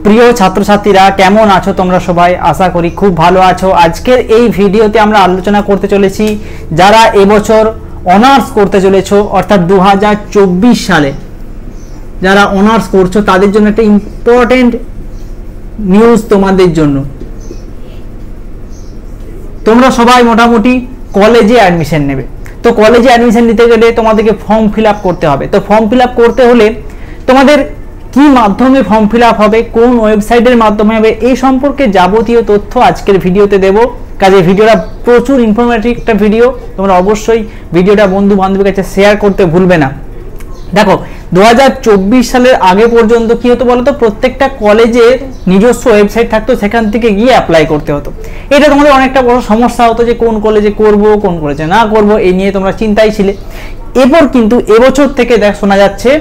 প্রিয় ছাত্রছাত্রীরা কেমন আছো তোমরা সবাই? আশা করি খুব ভালো আছো। আজকের এই ভিডিওতে আমরা আলোচনা করতে চলেছি যারা এবছর অনার্স করতে চলেছো, অর্থাৎ 2024 সালে যারা অনার্স করছো তাদের জন্য একটা ইম্পর্টেন্ট নিউজ তোমাদের জন্য। তোমরা সবাই মোটামুটি কলেজে অ্যাডমিশন নেবে, তো কলেজে অ্যাডমিশন নিতে গেলে তোমাদেরকে ফর্ম ফিল আপ করতে হবে। তো ফর্ম ফিল আপ করতে হলে তোমাদের কি মাধ্যমে ফর্ম ফিল আপ হবে, কোন ওয়েবসাইটের মাধ্যমে হবে, এই সম্পর্কে যাবতীয় তথ্য আজকের ভিডিওতে দেব। কাজে ভিডিওটা প্রচুর ইনফরমেটিভ একটা ভিডিও, তোমরা অবশ্যই ভিডিওটা বন্ধু বান্ধবের কাছে শেয়ার করতে ভুলবে না। দেখো 2024 সালের আগে পর্যন্ত কি হতো বলতো, প্রত্যেকটা কলেজের নিজস্ব ওয়েবসাইট থাকতো, সেখান থেকে গিয়ে অ্যাপ্লাই করতে হতো। এটা তোমাদের অনেকটা বড় সমস্যা হতো যে কোন কলেজে করব কোন কলেজে না করব, এই নিয়ে তোমরা চিন্তায় ছিলে। এরপর কিন্তু এবছর থেকে শোনা যাচ্ছে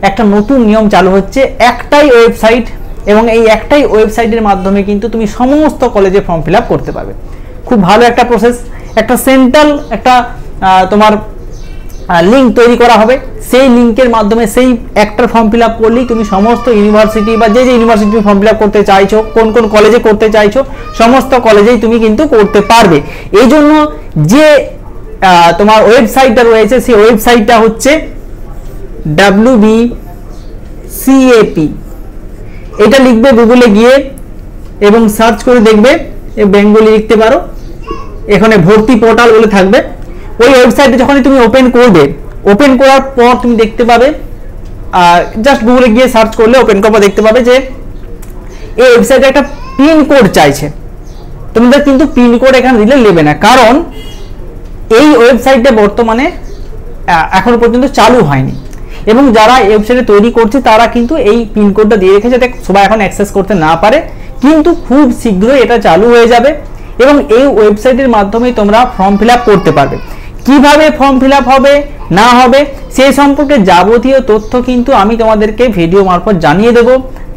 একটা নতুন নিয়ম চালু হচ্ছে, একটাই ওয়েবসাইট, এবং এই একটাই ওয়েবসাইটের মাধ্যমে কিন্তু তুমি সমস্ত কলেজে ফর্ম ফিল আপ করতে পারবে। খুব ভালো একটা প্রসেস। একটা সেন্ট্রাল একটা তোমার লিঙ্ক তৈরি করা হবে, সেই লিঙ্কের মাধ্যমে সেই একটা ফর্ম ফিল আপ করলেই তুমি সমস্ত ইউনিভার্সিটি বা যে ইউনিভার্সিটি ফর্ম ফিল আপ করতে চাইছো, কোন কোন কলেজে করতে চাইছো, সমস্ত কলেজেই তুমি কিন্তু করতে পারবে। এই জন্য যে তোমার ওয়েবসাইটটা রয়েছে সেই ওয়েবসাইটটা হচ্ছে WBCAP। এটা লিখবে গুগলে গিয়ে এবং সার্চ করে দেখবে, বেঙ্গলি লিখতে পারো, এখানে ভর্তি পোর্টাল বলে থাকবে। ওই ওয়েবসাইটে যখনই তুমি ওপেন করবে, ওপেন করার পর তুমি দেখতে পাবে, জাস্ট গুগলে গিয়ে সার্চ করলে ওপেন করবে, দেখতে পাবে যে এই ওয়েবসাইটে একটা পিন কোড চাইছে। তোমাদের কিন্তু পিন কোড এখানে দিলে নেবে না, কারণ এই ওয়েবসাইটটা বর্তমানে এখনো পর্যন্ত চালু হয়নি, এবং যারা এই ওয়েবসাইটে তৈরি করছে তারা কিন্তু এই পিন কোডটা দিয়ে রেখেছে যাতে সবাই এখন অ্যাক্সেস করতে না পারে। কিন্তু খুব শীঘ্রই এটা চালু হয়ে যাবে এবং এই ওয়েবসাইটের মাধ্যমে তোমরা ফর্ম ফিল আপ করতে পারবে। কিভাবে ফর্ম ফিল আপ হবে না হবে সেই সম্পর্কে যাবতীয় তথ্য কিন্তু আমি তোমাদেরকে ভিডিও মারফত জানিয়ে দেব।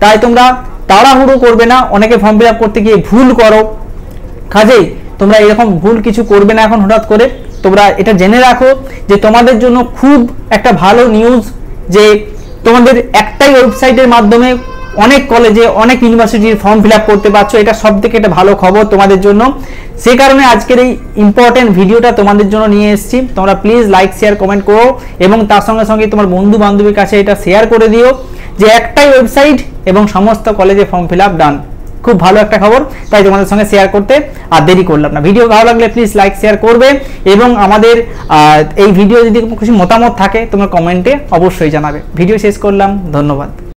তাই তোমরা তাড়াহুড়ো করবে না, অনেকে ফর্ম ফিল আপ করতে গিয়ে ভুল করো। কাজেই তোমরা এরকম ভুল কিছু করবে না এখন হঠাৎ করে। তোমরা এটা জেনে রাখো যে তোমাদের জন্য খুব একটা ভালো নিউজ যে তোমাদের একটাই ওয়েবসাইটের মাধ্যমে অনেক কলেজে অনেক ইউনিভার্সিটির ফর্ম ফিল আপ করতে পারছো। এটা সব থেকে একটা ভালো খবর তোমাদের জন্য। সে কারণে আজকের এই ইম্পর্টেন্ট ভিডিওটা তোমাদের জন্য নিয়ে এসেছি। তোমরা প্লিজ লাইক শেয়ার কমেন্ট করো এবং তার সঙ্গে সঙ্গে তোমার বন্ধু বান্ধবীর কাছে এটা শেয়ার করে দিও যে একটাই ওয়েবসাইট এবং সমস্ত কলেজে ফর্ম ফিল আপ ডান। খুব ভালো একটা খবর, তাই তোমাদের সঙ্গে শেয়ার করতে আর দেরি করলাম না। ভিডিও ভালো লাগলে প্লিজ লাইক শেয়ার করবে এবং আমাদের এই ভিডিও যদি কিছু মতামত থাকে তোমরা কমেন্টে অবশ্যই জানাবে। ভিডিও শেষ করলাম, ধন্যবাদ।